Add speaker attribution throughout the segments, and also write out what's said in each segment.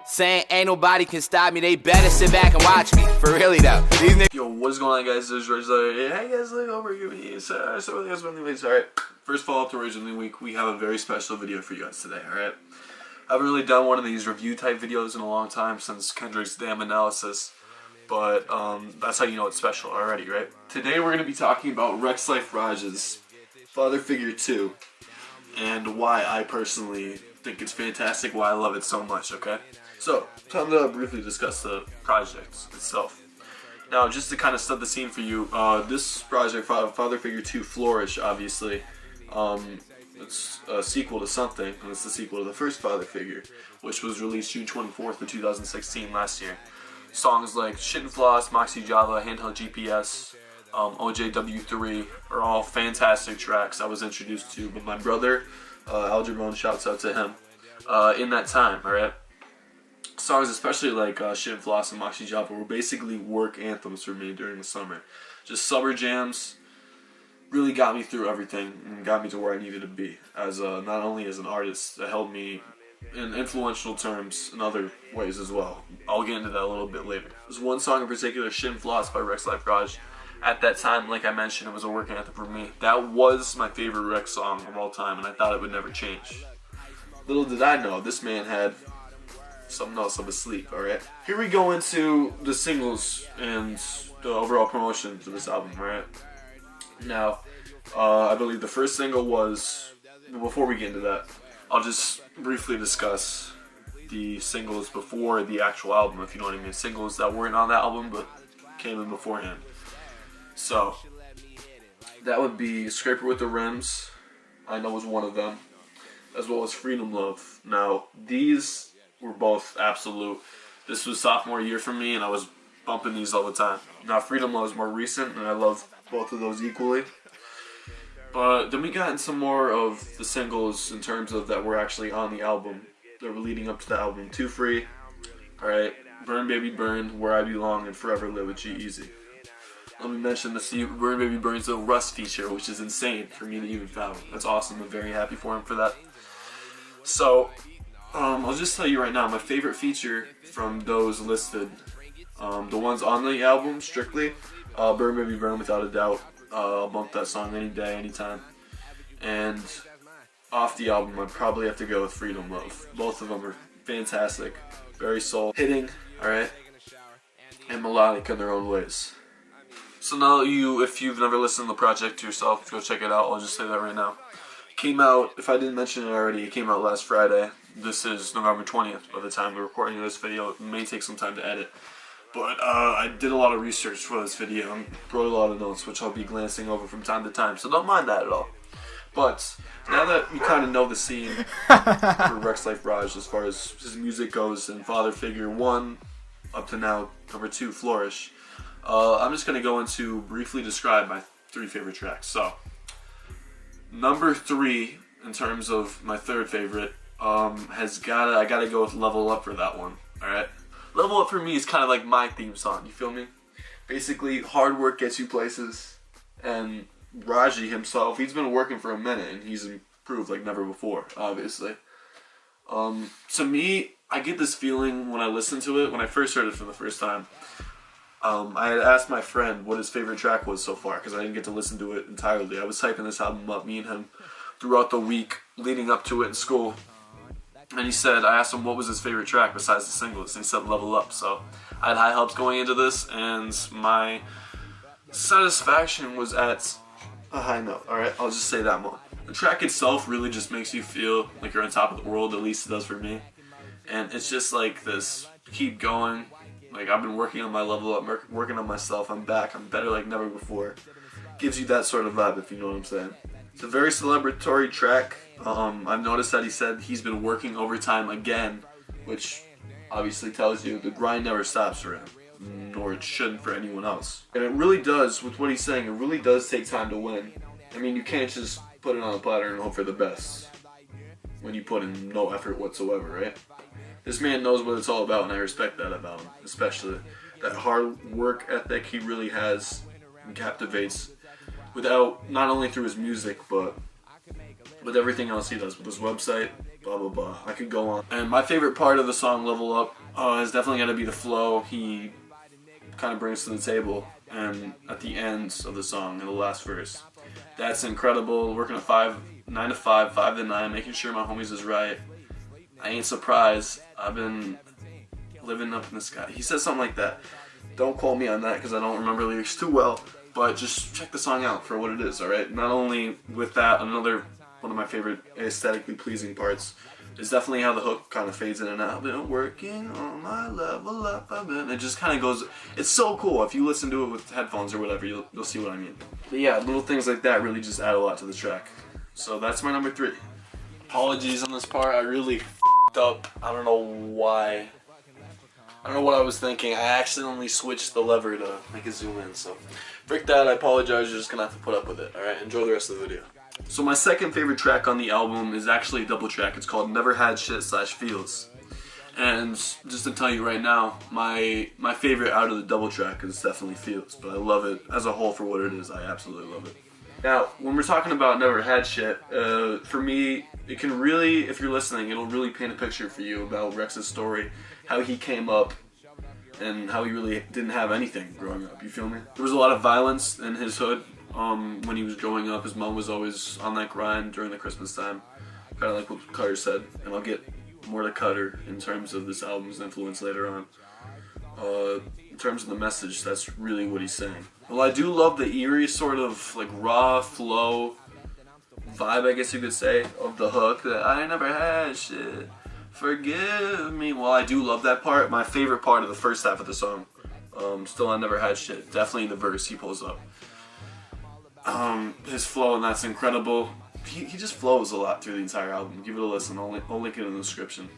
Speaker 1: saying ain't nobody can stop me. They better sit back and watch me. For really though. These niggas.
Speaker 2: Yo, what is going on, guys? This is Rexx. Hey guys, look over here. So guys, alright. First follow up to Rage Week. We have a very special video for you guys today. Alright. I haven't really done one of these review type videos in a long time since Kendrick's Damn Analysis. But that's how you know it's special already, right? Today we're gonna be talking about Rexx Life Raj's Father Figure 2 and why I personally think it's fantastic, why I love it so much, okay? So, time to briefly discuss the project itself. Now, just to kind of set the scene for you, this project, Father Figure 2 Flourish, obviously, it's a sequel to something, and it's the sequel to the first Father Figure, which was released June 24th of 2016 last year. Songs like Shit and Floss, Moxie Java, Handheld GPS, OJW3 are all fantastic tracks I was introduced to by my brother, Algebron, shouts out to him, in that time, alright? Songs especially like Shit and Floss and Moxie Java were basically work anthems for me during the summer. Just summer jams really got me through everything and got me to where I needed to be, as not only as an artist, that helped me in influential terms in other ways as well. I'll get into that a little bit later. There's one song in particular, Shit and Floss by Rexx Life Raj. At that time, like I mentioned, it was a work anthem for me. That was my favorite Rexx song of all time, and I thought it would never change. Little did I know, this man had something else up his sleeve, alright? Here we go into the singles and the overall promotion to this album, alright? Now, I believe the first single was, before we get into that, I'll just briefly discuss the singles before the actual album, if you know what I mean. Singles that weren't on that album, but came in beforehand. So, that would be Scraper with the Rims, I know was one of them, as well as Freedom Love. Now, these were both absolute. This was sophomore year for me, and I was bumping these all the time. Now, Freedom Love is more recent, and I love both of those equally. But then we got into some more of the singles in terms of that were actually on the album. That were leading up to the album. Too Free, alright, Burn Baby Burn, Where I Belong, and Forever Live with G-Eazy. Let me mention the Burn Baby Burn's little Rust feature, which is insane for me to even fathom. That's awesome. I'm very happy for him for that. So, I'll just tell you right now, my favorite feature from those listed, the ones on the album strictly, Burn Baby Burn without a doubt. I'll bump that song any day, anytime. And off the album, I'd probably have to go with Freedom Love. Both of them are fantastic, very soul hitting, alright, and melodic in their own ways. So now if you've never listened to the project to yourself, go check it out. I'll just say that right now. It came out, if I didn't mention it already, it came out last Friday. This is November 20th by the time we're recording this video. It may take some time to edit. But I did a lot of research for this video and wrote a lot of notes, which I'll be glancing over from time to time, so don't mind that at all. But now that you kind of know the scene for Rexx Life Raj as far as his music goes and Father Figure 1 up to now, number 2, Flourish, I'm just going to go into briefly describe my 3 favorite tracks. So, number 3, in terms of my 3rd favorite, I gotta go with Level Up for that one, alright? Level Up for me is kind of like my theme song, you feel me? Basically, hard work gets you places, and Raji himself, he's been working for a minute, and he's improved like never before, obviously. To me, I get this feeling when I listen to it, when I first heard it for the first time. I had asked my friend what his favorite track was so far, because I didn't get to listen to it entirely. I was hyping this album up, me and him, throughout the week leading up to it in school. And he said, I asked him what was his favorite track besides the singles, and he said Level Up. So I had high hopes going into this, and my satisfaction was at a high note. Alright, I'll just say that much. The track itself really just makes you feel like you're on top of the world, at least it does for me. And it's just like this, keep going. Like, I've been working on my level up, working on myself, I'm back, I'm better like never before. Gives you that sort of vibe, if you know what I'm saying. It's a very celebratory track. I've noticed that he said he's been working overtime again, which obviously tells you the grind never stops for him, nor it shouldn't for anyone else. And it really does, with what he's saying, it really does take time to win. I mean, you can't just put it on a platter and hope for the best when you put in no effort whatsoever, right? This man knows what it's all about, and I respect that about him, especially that hard work ethic he really has and captivates without, not only through his music, but with everything else he does, with his website, blah blah blah. I could go on. And my favorite part of the song Level Up is definitely going to be the flow he kind of brings to the table, and at the end of the song in the last verse. That's incredible. Working a 9 to 5, 5 to 9, making sure my homies is right. I ain't surprised. I've been living up in the sky. He says something like that. Don't quote me on that because I don't remember lyrics too well, but just check the song out for what it is, alright? Not only with that, another one of my favorite aesthetically pleasing parts is definitely how the hook kind of fades in and out. I've been working on my level up, it just kind of goes, it's so cool. If you listen to it with headphones or whatever, you'll see what I mean. But yeah, little things like that really just add a lot to the track. So that's my number 3. Apologies on this part, I really f***ed up. I don't know why. I don't know what I was thinking. I accidentally switched the lever to make it zoom in, so frick that, I apologize. You're just gonna have to put up with it, alright? Enjoy the rest of the video. So my second favorite track on the album is actually a double track. It's called Never Had Shit /Feels. And just to tell you right now, my favorite out of the double track is definitely Feels, but I love it as a whole for what it is. I absolutely love it. Now, when we're talking about Never Had Shit, for me, it can really, if you're listening, it'll really paint a picture for you about Rexx's story, how he came up, and how he really didn't have anything growing up, you feel me? There was a lot of violence in his hood. When he was growing up, his mom was always on that grind during the Christmas time, kind of like what Cutter said, and I'll get more to Cutter in terms of this album's influence later on. In terms of the message, that's really what he's saying. Well, I do love the eerie sort of like raw flow vibe, I guess you could say, of the hook, that I never had shit, forgive me. Well, I do love that part. My favorite part of the first half of the song, still I never had shit, definitely the verse he pulls up. His flow, and that's incredible. He just flows a lot through the entire album. Give it a listen. I'll link it in the description.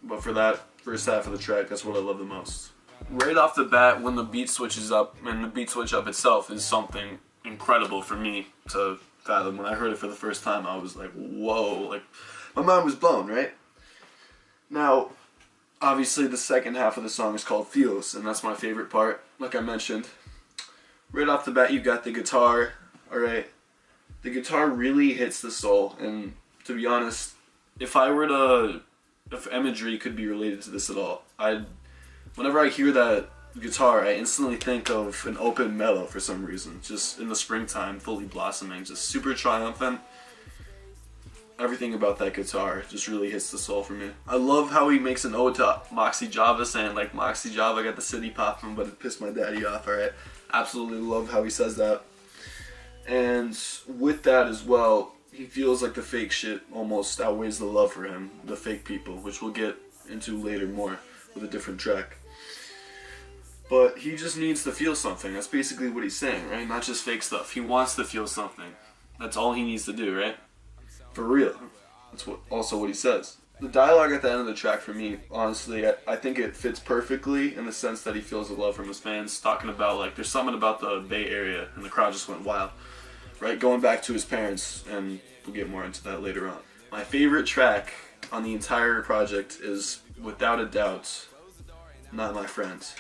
Speaker 2: But for that first half of the track, that's what I love the most. Right off the bat, when the beat switches up, and the beat switch up itself is something incredible for me to fathom. When I heard it for the first time, I was like, whoa, like my mind was blown, right? Now, obviously the second half of the song is called Feels, and that's my favorite part, like I mentioned. Right off the bat, you got the guitar. Alright, the guitar really hits the soul, and to be honest, if imagery could be related to this at all, whenever I hear that guitar, I instantly think of an open meadow for some reason, just in the springtime, fully blossoming, just super triumphant. Everything about that guitar just really hits the soul for me. I love how he makes an ode to Moxie Java, saying like, Moxie Java got the city popping, but it pissed my daddy off, alright? Absolutely love how he says that. And with that as well, he feels like the fake shit almost outweighs the love for him, the fake people, which we'll get into later more with a different track. But he just needs to feel something. That's basically what he's saying, right? Not just fake stuff. He wants to feel something. That's all he needs to do, right? For real. That's also what he says. The dialogue at the end of the track, for me, honestly, I think it fits perfectly in the sense that he feels the love from his fans, talking about, like, there's something about the Bay Area, and the crowd just went wild, right? Going back to his parents, and we'll get more into that later on. My favorite track on the entire project is, without a doubt, Not My Friends.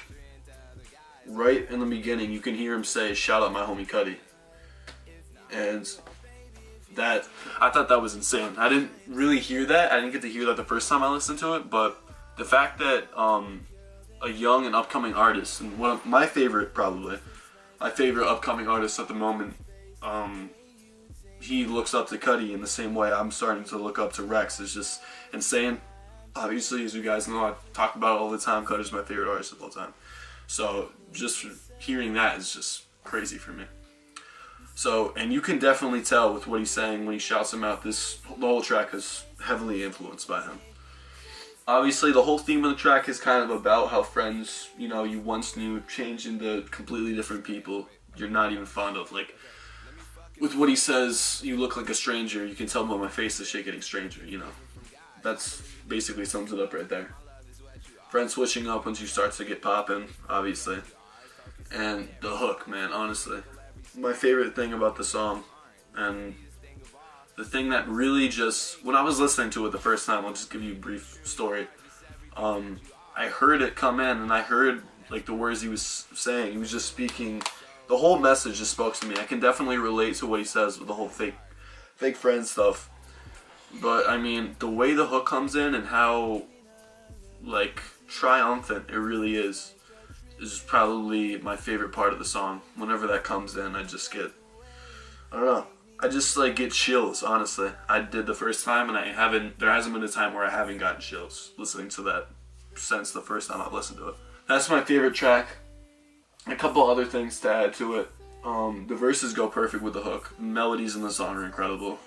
Speaker 2: Right in the beginning, you can hear him say, shout out my homie Cuddy. And that, I thought that was insane. I didn't really hear that. I didn't get to hear that the first time I listened to it, but the fact that a young and upcoming artist, and one of my favorite, probably, my favorite upcoming artist at the moment, he looks up to Cuddy in the same way I'm starting to look up to Rexx, is just insane. Obviously, as you guys know, I talk about it all the time, Cuddy's my favorite artist of all time. So just hearing that is just crazy for me. So, and you can definitely tell with what he's saying when he shouts him out, the whole track is heavily influenced by him. Obviously, the whole theme of the track is kind of about how friends, you know, you once knew change into completely different people you're not even fond of. Like, with what he says, you look like a stranger, you can tell by my face, the shit getting stranger, you know. That's basically sums it up right there. Friends switching up once you start to get poppin', obviously. And the hook, man, honestly. My favorite thing about the song, and the thing that really just, when I was listening to it the first time, I'll just give you a brief story. I heard it come in, and I heard like the words he was saying. He was just speaking, the whole message just spoke to me. I can definitely relate to what he says with the whole fake friend stuff. But I mean, the way the hook comes in and how like triumphant it really is probably my favorite part of the song. Whenever that comes in, I don't know, I just like get chills, honestly. I did the first time and there hasn't been a time where I haven't gotten chills listening to that since the first time I've listened to it. That's my favorite track. A couple other things to add to it. The verses go perfect with the hook. The melodies in the song are incredible.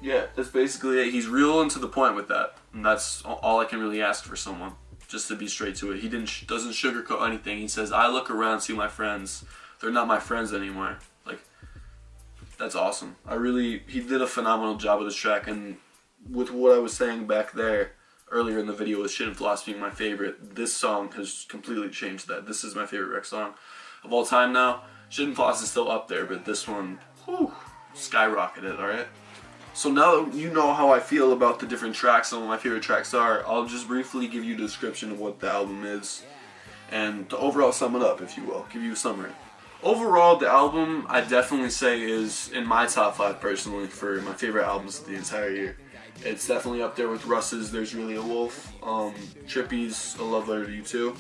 Speaker 2: Yeah, that's basically it. He's real and to the point with that, and that's all I can really ask for someone. Just to be straight to it. He doesn't sugarcoat anything. He says, "I look around, see my friends. They're not my friends anymore." Like, that's awesome. He did a phenomenal job with this track, and with what I was saying back there earlier in the video with Shit and Floss being my favorite, this song has completely changed that. This is my favorite Rexx song of all time now. Shit and Floss is still up there, but this one, whew, skyrocketed, alright? So now that you know how I feel about the different tracks and what my favorite tracks are, I'll just briefly give you a description of what the album is, and to overall sum it up, if you will, give you a summary. Overall, the album, I definitely say, is in my top 5 personally for my favorite albums of the entire year. It's definitely up there with Russ's There's Really a Wolf, Trippy's A Love Letter to You Too,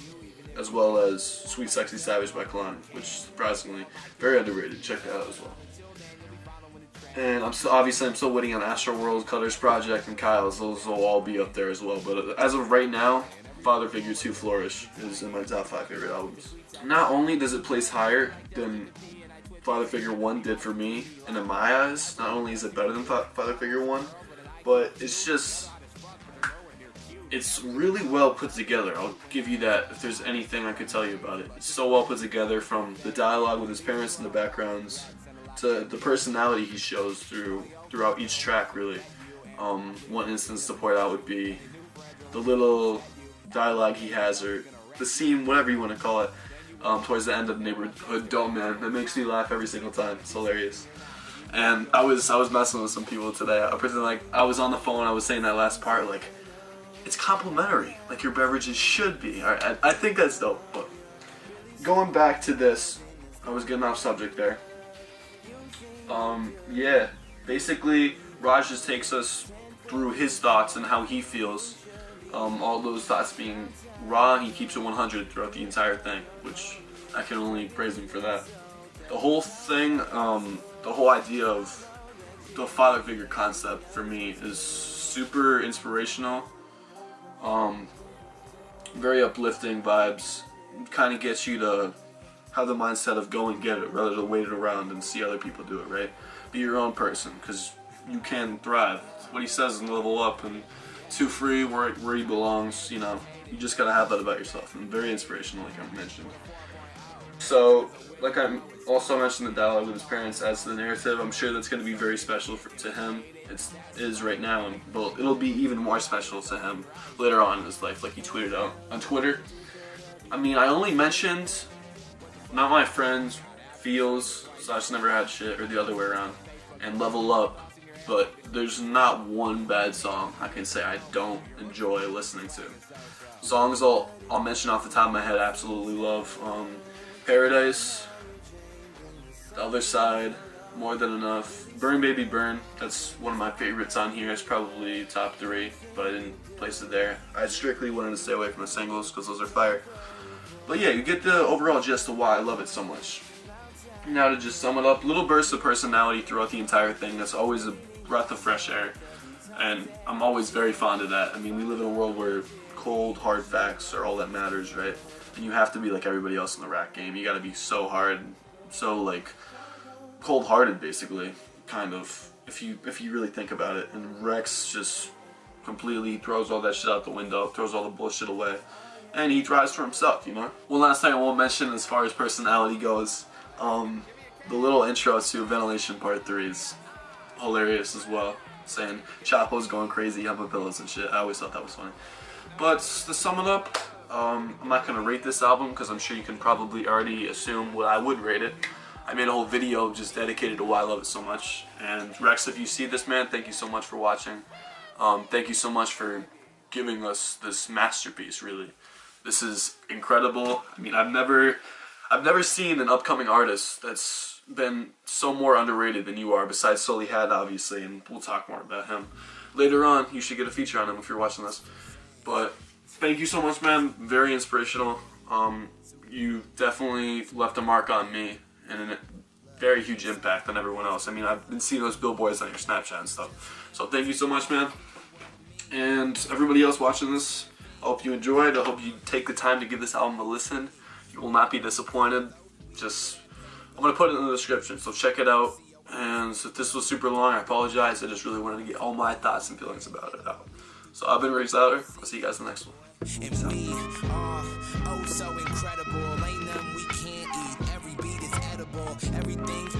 Speaker 2: as well as Sweet Sexy Savage by Kalani, which is surprisingly very underrated. Check that out as well. And I'm still waiting on Astroworld, Cutter's Project, and Kyle's. Those will all be up there as well. But as of right now, Father Figure 2 Flourish is in my top 5 favorite albums. Not only does it place higher than Father Figure 1 did for me, and in my eyes, not only is it better than Father Figure 1, but it's really well put together. I'll give you that if there's anything I could tell you about it. It's so well put together, from the dialogue with his parents in the backgrounds to the personality he shows throughout each track, really. One instance to point out would be the little dialogue he has, or the scene, whatever you want to call it, towards the end of Neighborhood Dome, man. That makes me laugh every single time. It's hilarious. And I was messing with some people today. I was on the phone, I was saying that last part, like, it's complimentary, like your beverages should be. Alright, I think that's dope. But going back to this, I was getting off subject there. Yeah, basically, Raj just takes us through his thoughts and how he feels. All those thoughts being raw, he keeps it 100 throughout the entire thing, which I can only praise him for that. The whole thing, the whole idea of the father figure concept for me is super inspirational. Very uplifting vibes. Kind of gets you to have the mindset of go and get it rather than wait it around and see other people do it, right? Be your own person, because you can thrive. What he says in Level Up and Too Free, where he belongs, you know, you just gotta have that about yourself. And very inspirational, like I mentioned. So, like I also mentioned, the dialogue with his parents as the narrative, I'm sure that's going to be very special to him. It is right now, and it'll be even more special to him later on in his life, like he tweeted out on Twitter. I mean, I only mentioned Not My Friends, Feels, / Never Had Shit, or the other way around, and Level Up, but there's not one bad song I can say I don't enjoy listening to. Songs I'll mention off the top of my head, I absolutely love. Paradise, The Other Side, More Than Enough, Burn Baby Burn, that's one of my favorites on here. It's probably top 3, but I didn't place it there. I strictly wanted to stay away from the singles because those are fire. But yeah, you get the overall gist of why I love it so much. Now to just sum it up, little bursts of personality throughout the entire thing. That's always a breath of fresh air, and I'm always very fond of that. I mean, we live in a world where cold, hard facts are all that matters, right? And you have to be like everybody else in the rap game. You gotta be so hard, so like cold-hearted, basically, kind of, if you really think about it. And Rexx just completely throws all that shit out the window, throws all the bullshit away, and he thrives for himself, you know? One last thing I won't mention as far as personality goes, the little intro to Ventilation Part 3 is hilarious as well, saying Chapo's going crazy, humping pillows and shit. I always thought that was funny. But to sum it up, I'm not going to rate this album because I'm sure you can probably already assume what I would rate it. I made a whole video just dedicated to why I love it so much. And Rexx, if you see this, man, thank you so much for watching. Thank you so much for giving us this masterpiece, really. This is incredible. I mean, I've never seen an upcoming artist that's been so more underrated than you are, besides Sully Had, obviously, and we'll talk more about him later on. You should get a feature on him if you're watching this. But thank you so much, man. Very inspirational. You definitely left a mark on me and a very huge impact on everyone else. I mean, I've been seeing those billboards on your Snapchat and stuff. So thank you so much, man. And everybody else watching this, I hope you enjoyed. I hope you take the time to give this album a listen. You will not be disappointed. I'm going to put it in the description, so check it out. And if this was super long, I apologize. I just really wanted to get all my thoughts and feelings about it out. So I've been Rexx Life Raj. I'll see you guys in the next one.
Speaker 3: And we are oh so incredible. Ain't nothing we can't eat. Every beat is edible. Everything's